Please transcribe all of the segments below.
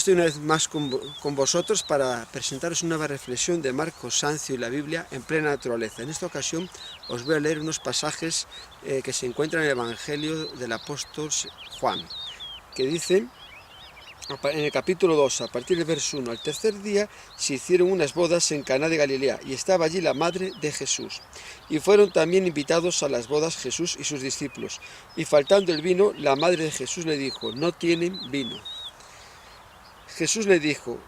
Estoy una vez más con vosotros para presentaros una nueva reflexión de Marcos, Sancio y la Biblia en plena naturaleza. En esta ocasión os voy a leer unos pasajes que se encuentran en el Evangelio del apóstol Juan, que dicen, en el capítulo 2, a partir del verso 1, al tercer día se hicieron unas bodas en Caná de Galilea, y estaba allí la madre de Jesús. Y fueron también invitados a las bodas Jesús y sus discípulos. Y faltando el vino, la madre de Jesús le dijo, no tienen vino. Jesús le dijo,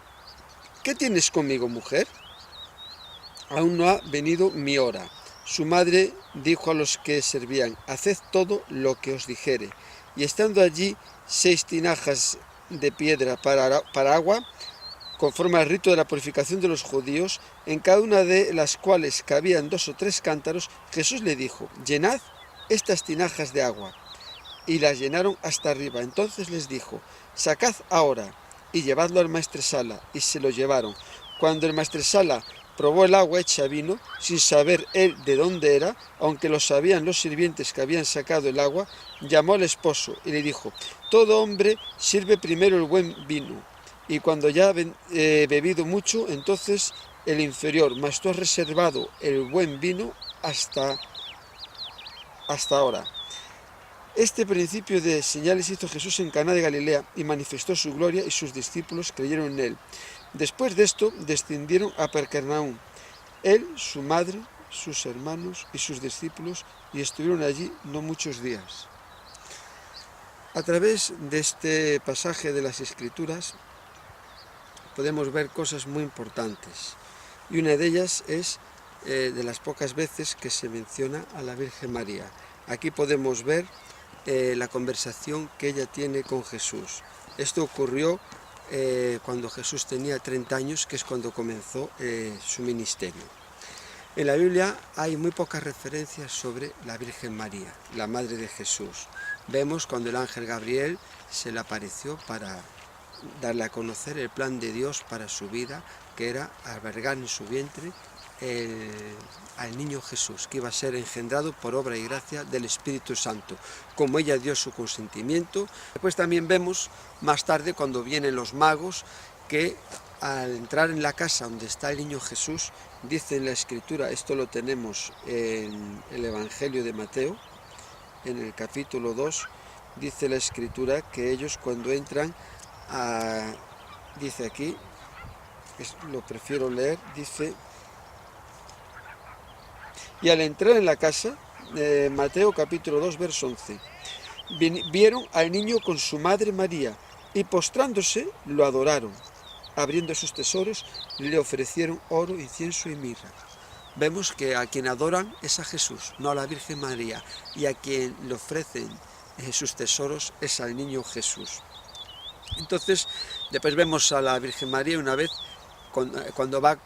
¿qué tienes conmigo, mujer? Aún no ha venido mi hora. Su madre dijo a los que servían, haced todo lo que os dijere. Y estando allí 6 tinajas de piedra para agua, conforme al rito de la purificación de los judíos, en cada una de las cuales cabían 2 o 3 cántaros, Jesús le dijo, llenad estas tinajas de agua. Y las llenaron hasta arriba. Entonces les dijo, sacad ahora y llevadlo al maestresala, y se lo llevaron. Cuando el maestresala probó el agua hecha vino, sin saber él de dónde era, aunque lo sabían los sirvientes que habían sacado el agua, llamó al esposo y le dijo, todo hombre sirve primero el buen vino, y cuando ya ha bebido mucho, entonces el inferior, mas tú has reservado el buen vino hasta ahora. Este principio de señales hizo Jesús en Caná de Galilea y manifestó su gloria y sus discípulos creyeron en él. Después de esto descendieron a Capernaum, él, su madre, sus hermanos y sus discípulos, y estuvieron allí no muchos días. A través de este pasaje de las Escrituras podemos ver cosas muy importantes, y una de ellas es de las pocas veces que se menciona a la Virgen María. Aquí podemos ver la conversación que ella tiene con Jesús. Esto ocurrió cuando Jesús tenía 30 años, que es cuando comenzó su ministerio. En la Biblia hay muy pocas referencias sobre la Virgen María, la madre de Jesús. Vemos cuando el ángel Gabriel se le apareció para darle a conocer el plan de Dios para su vida, que era albergar en su vientre al niño Jesús, que iba a ser engendrado por obra y gracia del Espíritu Santo, como ella dio su consentimiento. Después también vemos más tarde, cuando vienen los magos, que al entrar en la casa donde está el niño Jesús, dice en la Escritura, esto lo tenemos en el Evangelio de Mateo, en el capítulo 2, dice la Escritura que ellos cuando entran dice aquí, lo prefiero leer, dice, y al entrar en la casa, Mateo capítulo 2, verso 11, vieron al niño con su madre María, y postrándose lo adoraron. Abriendo sus tesoros, le ofrecieron oro, incienso y mirra. Vemos que a quien adoran es a Jesús, no a la Virgen María, y a quien le ofrecen sus tesoros es al niño Jesús. Entonces, después vemos a la Virgen María una vez, cuando va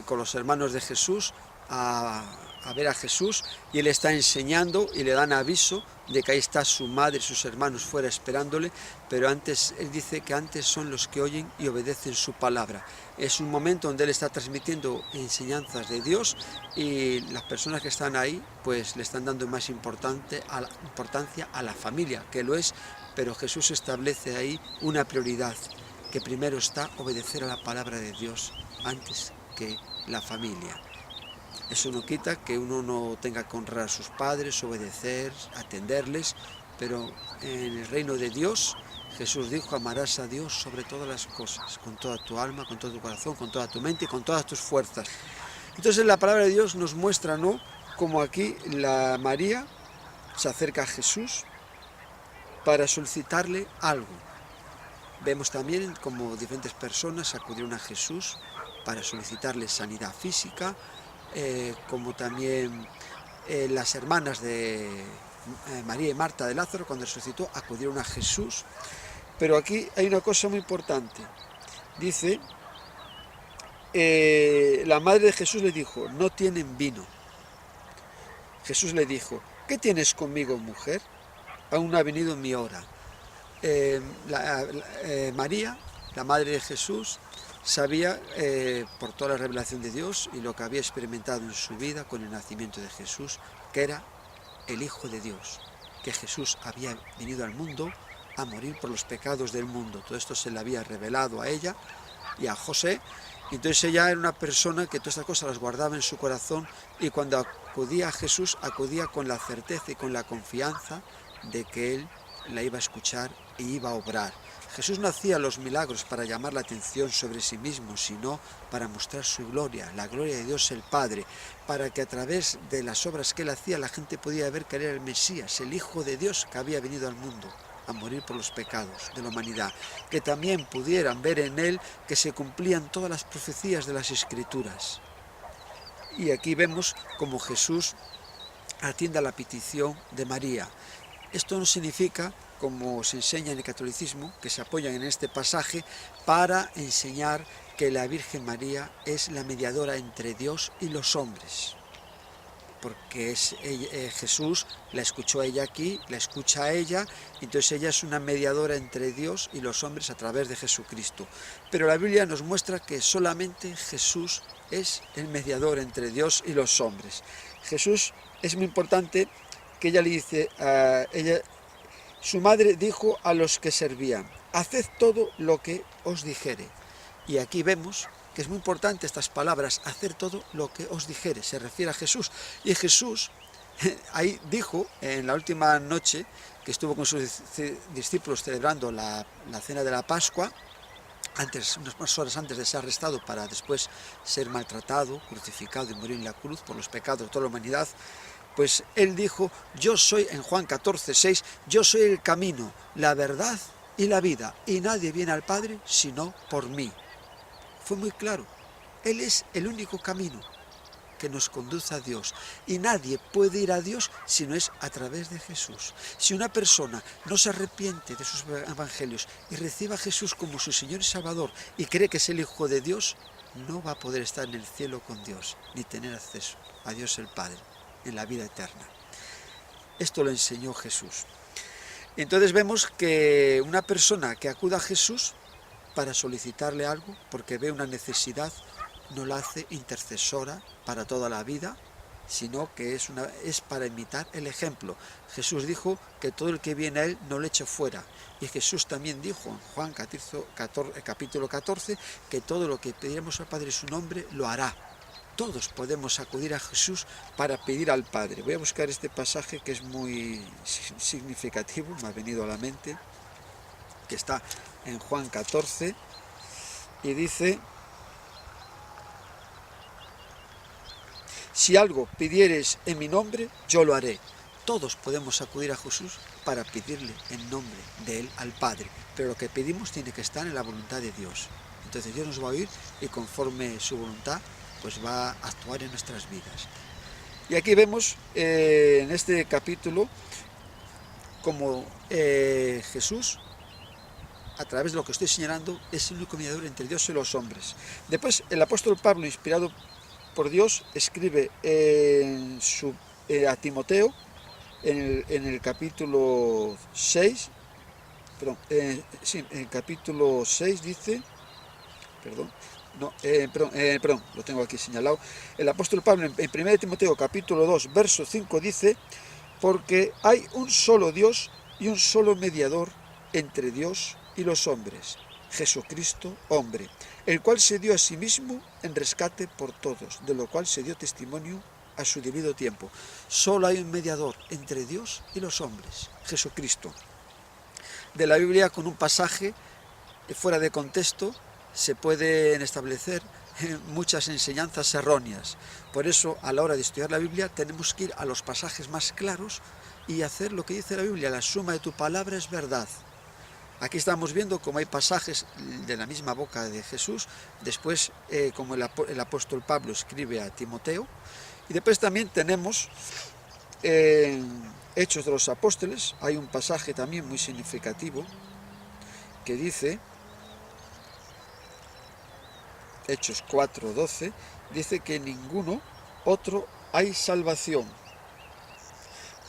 con los hermanos de Jesús a ver a Jesús, y él está enseñando y le dan aviso de que ahí está su madre y sus hermanos fuera esperándole, pero antes, él dice que antes son los que oyen y obedecen su palabra. Es un momento donde él está transmitiendo enseñanzas de Dios y las personas que están ahí pues le están dando más importancia a la familia, que lo es, pero Jesús establece ahí una prioridad, que primero está obedecer a la palabra de Dios antes que la familia. Eso no quita que uno no tenga que honrar a sus padres, obedecer, atenderles, pero en el reino de Dios, Jesús dijo, amarás a Dios sobre todas las cosas, con toda tu alma, con todo tu corazón, con toda tu mente y con todas tus fuerzas. Entonces la palabra de Dios nos muestra, ¿no?, como aquí la María se acerca a Jesús para solicitarle algo. Vemos también como diferentes personas acudieron a Jesús para solicitarle sanidad física, como también las hermanas de María y Marta de Lázaro, cuando resucitó, acudieron a Jesús. Pero aquí hay una cosa muy importante. Dice, la madre de Jesús le dijo, no tienen vino. Jesús le dijo, ¿qué tienes conmigo, mujer? Aún no ha venido mi hora. María, la madre de Jesús, sabía por toda la revelación de Dios y lo que había experimentado en su vida con el nacimiento de Jesús, que era el Hijo de Dios, que Jesús había venido al mundo a morir por los pecados del mundo. Todo esto se le había revelado a ella y a José, y entonces ella era una persona que todas estas cosas las guardaba en su corazón, y cuando acudía a Jesús, acudía con la certeza y con la confianza de que Él la iba a escuchar y iba a obrar. Jesús no hacía los milagros para llamar la atención sobre sí mismo, sino para mostrar su gloria, la gloria de Dios el Padre, para que a través de las obras que Él hacía la gente podía ver que Él era el Mesías, el Hijo de Dios que había venido al mundo a morir por los pecados de la humanidad, que también pudieran ver en Él que se cumplían todas las profecías de las Escrituras. Y aquí vemos cómo Jesús atiende a la petición de María. Esto no significa, como se enseña en el catolicismo, que se apoyan en este pasaje para enseñar que la Virgen María es la mediadora entre Dios y los hombres, porque Jesús la escuchó a ella aquí, la escucha a ella, entonces ella es una mediadora entre Dios y los hombres a través de Jesucristo. Pero la Biblia nos muestra que solamente Jesús es el mediador entre Dios y los hombres. Jesús, es muy importante que ella le dice a ella, su madre dijo a los que servían: haced todo lo que os dijere. Y aquí vemos que es muy importante estas palabras, hacer todo lo que os dijere, se refiere a Jesús. Y Jesús ahí dijo, en la última noche que estuvo con sus discípulos celebrando la cena de la Pascua, unas horas antes de ser arrestado para después ser maltratado, crucificado y morir en la cruz por los pecados de toda la humanidad, pues Él dijo, yo soy, en Juan 14:6, yo soy el camino, la verdad y la vida, y nadie viene al Padre sino por mí. Fue muy claro, Él es el único camino que nos conduce a Dios, y nadie puede ir a Dios si no es a través de Jesús. Si una persona no se arrepiente de sus evangelios y recibe a Jesús como su Señor y Salvador y cree que es el Hijo de Dios, no va a poder estar en el cielo con Dios, ni tener acceso a Dios el Padre en la vida eterna. Esto lo enseñó Jesús. Entonces vemos que una persona que acuda a Jesús para solicitarle algo, porque ve una necesidad, no la hace intercesora para toda la vida, sino que es para imitar el ejemplo. Jesús dijo que todo el que viene a Él no le eche fuera. Y Jesús también dijo en Juan capítulo 14 que todo lo que pediremos al Padre en su nombre lo hará. Todos podemos acudir a Jesús para pedir al Padre. Voy a buscar este pasaje que es muy significativo, me ha venido a la mente, que está en Juan 14, y dice: si algo pidieres en mi nombre, yo lo haré. Todos podemos acudir a Jesús para pedirle en nombre de Él al Padre, pero lo que pedimos tiene que estar en la voluntad de Dios. Entonces Dios nos va a oír y conforme su voluntad, pues va a actuar en nuestras vidas. Y aquí vemos en este capítulo como Jesús, a través de lo que estoy señalando, es el único mediador entre Dios y los hombres. Después el apóstol Pablo, inspirado por Dios, escribe a Timoteo en el capítulo 6, en el capítulo 6 dice, lo tengo aquí señalado, el apóstol Pablo en 1 Timoteo capítulo 2, verso 5 dice: porque hay un solo Dios y un solo mediador entre Dios y los hombres, Jesucristo hombre, el cual se dio a sí mismo en rescate por todos, de lo cual se dio testimonio a su debido tiempo. Solo hay un mediador entre Dios y los hombres, Jesucristo. De la Biblia, con un pasaje fuera de contexto, se pueden establecer muchas enseñanzas erróneas. Por eso, a la hora de estudiar la Biblia, tenemos que ir a los pasajes más claros y hacer lo que dice la Biblia: la suma de tu palabra es verdad. Aquí estamos viendo cómo hay pasajes de la misma boca de Jesús, después como el apóstol Pablo escribe a Timoteo, y después también tenemos en Hechos de los Apóstoles, hay un pasaje también muy significativo que dice, Hechos 4:12, dice que en ninguno otro hay salvación,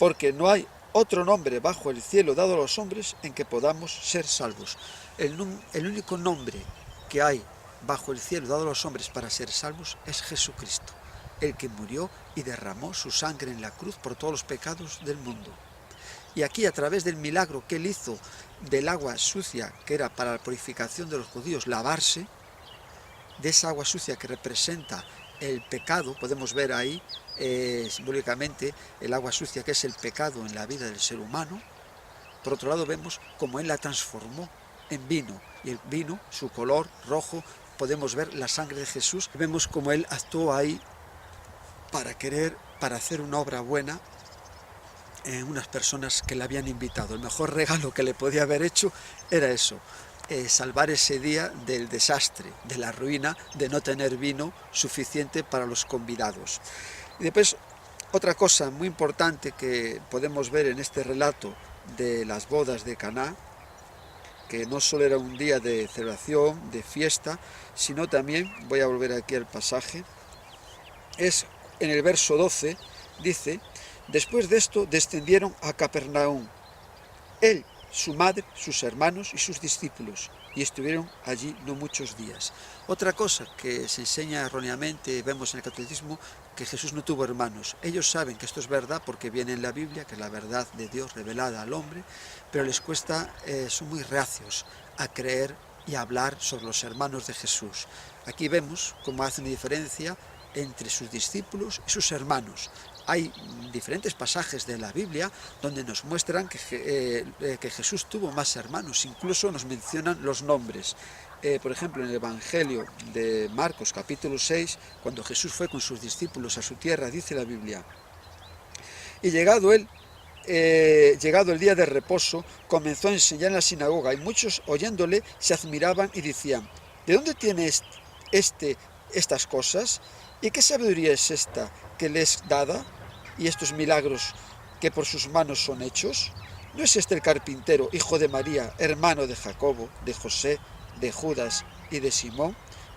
porque no hay otro nombre bajo el cielo dado a los hombres en que podamos ser salvos. El único nombre que hay bajo el cielo dado a los hombres para ser salvos es Jesucristo, el que murió y derramó su sangre en la cruz por todos los pecados del mundo. Y aquí, a través del milagro que él hizo del agua sucia, que era para la purificación de los judíos, lavarse, de esa agua sucia que representa el pecado, podemos ver ahí simbólicamente el agua sucia que es el pecado en la vida del ser humano. Por otro lado vemos cómo él la transformó en vino, y el vino, su color rojo, podemos ver la sangre de Jesús. Vemos cómo él actuó ahí para hacer una obra buena en unas personas que le habían invitado. El mejor regalo que le podía haber hecho era eso, salvar ese día del desastre, de la ruina, de no tener vino suficiente para los convidados. Y después, otra cosa muy importante que podemos ver en este relato de las bodas de Caná, que no solo era un día de celebración, de fiesta, sino también, voy a volver aquí al pasaje, es en el verso 12, dice: después de esto descendieron a Capernaum, él, su madre, sus hermanos y sus discípulos, y estuvieron allí no muchos días. Otra cosa que se enseña erróneamente, vemos en el catolicismo, que Jesús no tuvo hermanos. Ellos saben que esto es verdad porque viene en la Biblia, que es la verdad de Dios revelada al hombre, pero les cuesta, son muy reacios a creer y a hablar sobre los hermanos de Jesús. Aquí vemos cómo hace una diferencia entre sus discípulos y sus hermanos. Hay diferentes pasajes de la Biblia donde nos muestran que Jesús tuvo más hermanos, incluso nos mencionan los nombres. Por ejemplo, en el Evangelio de Marcos, capítulo 6, cuando Jesús fue con sus discípulos a su tierra, dice la Biblia: y llegado el día de reposo, comenzó a enseñar en la sinagoga, y muchos oyéndole se admiraban y decían: ¿de dónde tiene estas cosas? ¿Y qué sabiduría es esta que le es dada? ¿Y estos milagros que por sus manos son hechos? ¿No es este el carpintero, hijo de María, hermano de Jacobo, de José, de Judas y de Simón?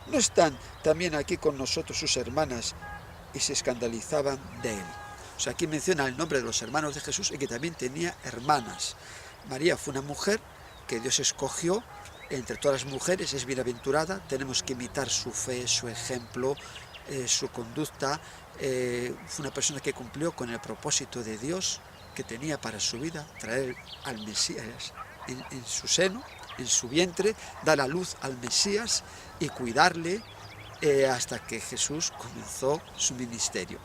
¿No están también aquí con nosotros sus hermanas? Y se escandalizaban de él. O sea, aquí menciona el nombre de los hermanos de Jesús y que también tenía hermanas. María fue una mujer que Dios escogió entre todas las mujeres, es bienaventurada, tenemos que imitar su fe, su ejemplo, su conducta. Fue una persona que cumplió con el propósito de Dios que tenía para su vida, traer al Mesías en su seno, en su vientre, dar a luz al Mesías y cuidarle hasta que Jesús comenzó su ministerio.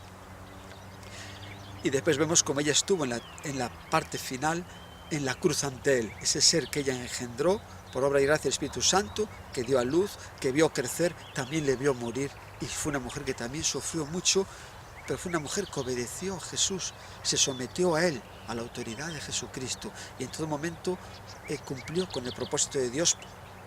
Y después vemos cómo ella estuvo en la parte final, en la cruz ante él, ese ser que ella engendró por obra y gracia del Espíritu Santo, que dio a luz, que vio crecer, también le vio morir, y fue una mujer que también sufrió mucho, pero fue una mujer que obedeció a Jesús, se sometió a él, a la autoridad de Jesucristo, y en todo momento cumplió con el propósito de Dios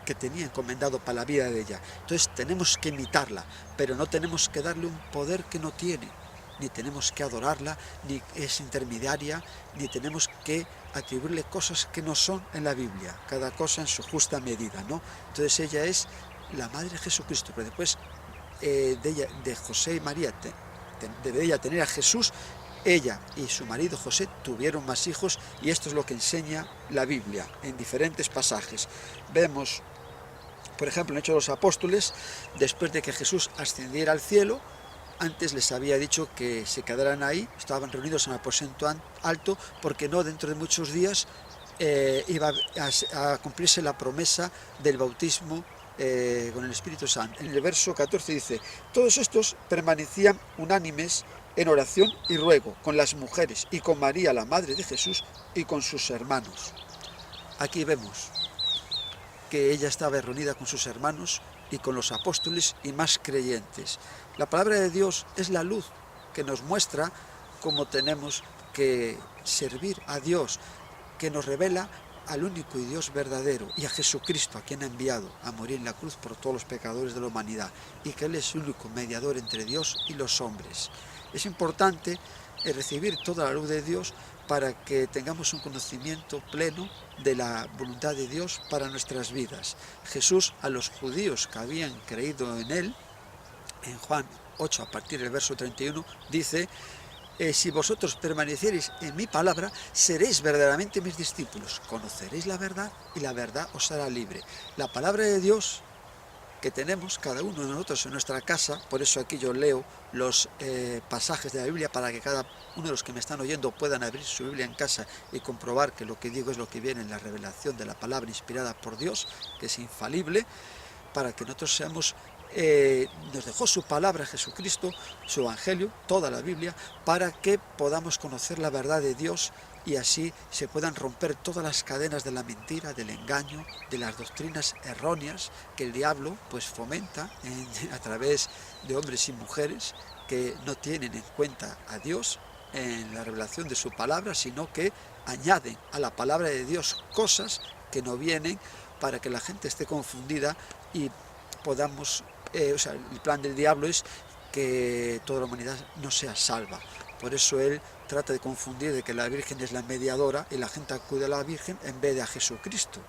que tenía encomendado para la vida de ella. Entonces tenemos que imitarla, pero no tenemos que darle un poder que no tiene, ni tenemos que adorarla, ni es intermediaria, ni tenemos que atribuirle cosas que no son en la Biblia, cada cosa en su justa medida, ¿no? Entonces ella es la madre de Jesucristo, pero después de José y María, de ella tener a Jesús, ella y su marido José tuvieron más hijos, y esto es lo que enseña la Biblia en diferentes pasajes. Vemos, por ejemplo, en Hechos de los Apóstoles, después de que Jesús ascendiera al cielo, antes les había dicho que se quedaran ahí, estaban reunidos en el aposento alto, porque no, dentro de muchos días iba a cumplirse la promesa del bautismo con el Espíritu Santo. En el verso 14 dice: todos estos permanecían unánimes en oración y ruego con las mujeres y con María, la madre de Jesús, y con sus hermanos. Aquí vemos que ella estaba reunida con sus hermanos y con los apóstoles y más creyentes. La palabra de Dios es la luz que nos muestra cómo tenemos que servir a Dios, que nos revela al único y Dios verdadero, y a Jesucristo, a quien ha enviado a morir en la cruz por todos los pecadores de la humanidad, y que Él es el único mediador entre Dios y los hombres. Es importante recibir toda la luz de Dios para que tengamos un conocimiento pleno de la voluntad de Dios para nuestras vidas. Jesús, a los judíos que habían creído en Él, en Juan 8, a partir del verso 31, dice: si vosotros permaneciereis en mi palabra, seréis verdaderamente mis discípulos, conoceréis la verdad y la verdad os hará libre. La palabra de Dios, que tenemos cada uno de nosotros en nuestra casa. Por eso aquí yo leo los pasajes de la Biblia para que cada uno de los que me están oyendo puedan abrir su Biblia en casa y comprobar que lo que digo es lo que viene en la revelación de la palabra inspirada por Dios, que es infalible, para que nosotros seamos, nos dejó su palabra Jesucristo, su Evangelio, toda la Biblia, para que podamos conocer la verdad de Dios y así se puedan romper todas las cadenas de la mentira, del engaño, de las doctrinas erróneas que el diablo pues fomenta a través de hombres y mujeres que no tienen en cuenta a Dios en la revelación de su palabra, sino que añaden a la palabra de Dios cosas que no vienen, para que la gente esté confundida y podamos, el plan del diablo es que toda la humanidad no sea salva. Por eso él trata de confundir de que la Virgen es la mediadora y la gente acude a la Virgen en vez de a Jesucristo.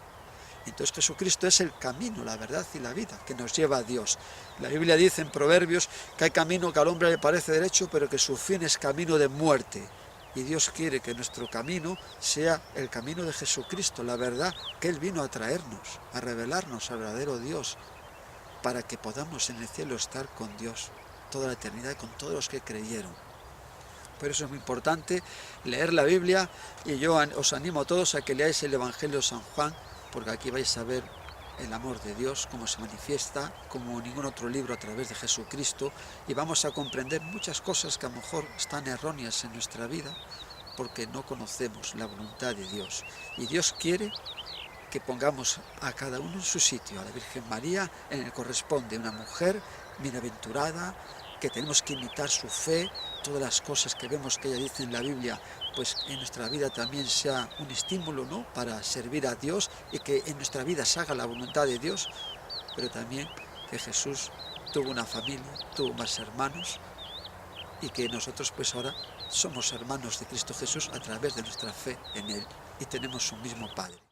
Entonces Jesucristo es el camino, la verdad y la vida que nos lleva a Dios. La Biblia dice en Proverbios que hay camino que al hombre le parece derecho, pero que su fin es camino de muerte. Y Dios quiere que nuestro camino sea el camino de Jesucristo, la verdad que Él vino a traernos, a revelarnos al verdadero Dios, para que podamos en el cielo estar con Dios toda la eternidad y con todos los que creyeron. Por eso es muy importante leer la Biblia, y yo os animo a todos a que leáis el Evangelio de San Juan, porque aquí vais a ver el amor de Dios, cómo se manifiesta, como ningún otro libro a través de Jesucristo, y vamos a comprender muchas cosas que a lo mejor están erróneas en nuestra vida, porque no conocemos la voluntad de Dios. Y Dios quiere que pongamos a cada uno en su sitio. A la Virgen María le corresponde una mujer bienaventurada, que tenemos que imitar su fe, todas las cosas que vemos que ella dice en la Biblia, pues en nuestra vida también sea un estímulo, ¿no?, para servir a Dios, y que en nuestra vida se haga la voluntad de Dios, pero también que Jesús tuvo una familia, tuvo más hermanos, y que nosotros pues ahora somos hermanos de Cristo Jesús a través de nuestra fe en Él, y tenemos un mismo Padre.